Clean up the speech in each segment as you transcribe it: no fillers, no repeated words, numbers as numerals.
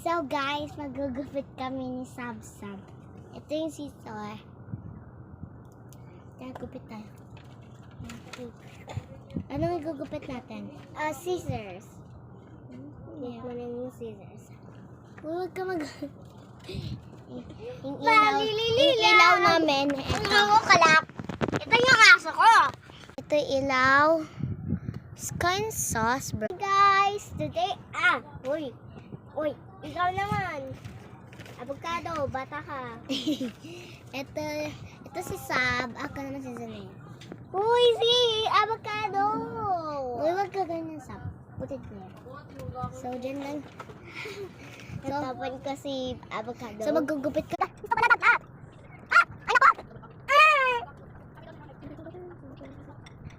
So guys, magugupit kami ni Sab-Sab. Ito yung scissor. Gugupit tayo. Anong igugupit natin? Scissors. Hindi mo na yung scissors. Huwag ka mag... yung ilaw namin. Ito. Ito yung aso ko. Ito yung ilaw. Skin sauce, bro. Hey guys, today... Uy, ikaw naman. Avocado, bata ka. ito si Sab. Ako naman si Zanay. Uy, si avocado. Uy, wag ka ganyan, Sab. Put it there. So, dyan lang. Natapan ko si avocado. So, magugupit ka. Gusto ko na Ano ko?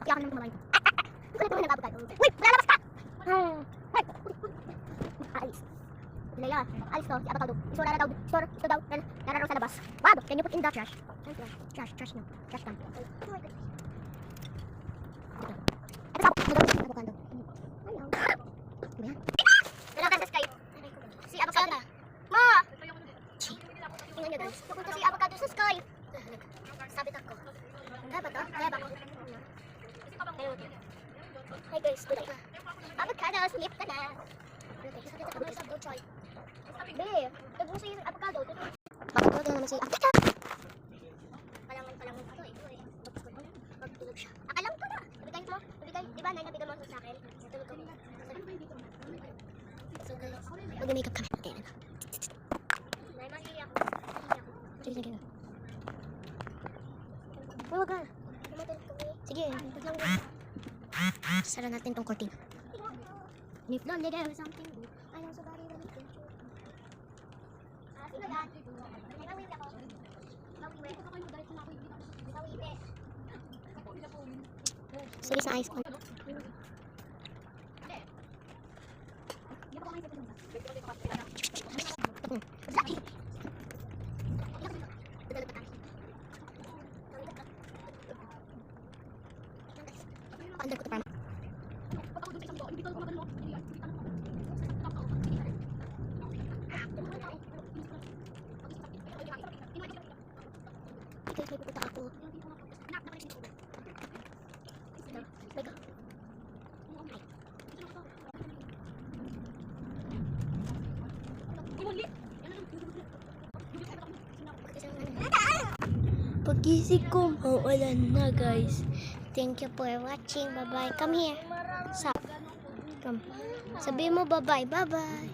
Kaya ka naman kumalayo. Gusto ko na avocado. Wait, lalabas ka! Alis. Leila, alis to, si avocado. Store daw, nararaw sa labas. Wow, can you put in the trash? Trash no. Trash can. Ito, avocado. Ayaw. Ayan. Nalakas kayo. Si avocado. Ma! Tingnan nyo guys. Pupunta si avocado sa sky. Sabit ako. Kaya ba to? Hi guys, tulay. Avocado, sleep ka na. Sabit ako may sabdo, choy. Be, tag mo si avocado. Bakit naman si avocado? Palangan pa ito eh. Magtulog siya. Alam ko na. Nabigay mo. Di ba, Nay, nabigay mo sa akin? Natulog ko. So guys, mag-makeup kami. Okay, ano? Nay, mali ako. Sige. Huwag ka. Sige, lang guys. Sara natin tong curtain. If not, there is something good. Ayaw sa bari na dito. Sige lang. Nawiwi ako. Sige sa ice cream. Under ko to parang. Guys, may pupunta ako. Pagising ko, maulan na guys. Thank you for watching. Bye-bye. Come here. Come. Sabi mo bye-bye. Bye-bye.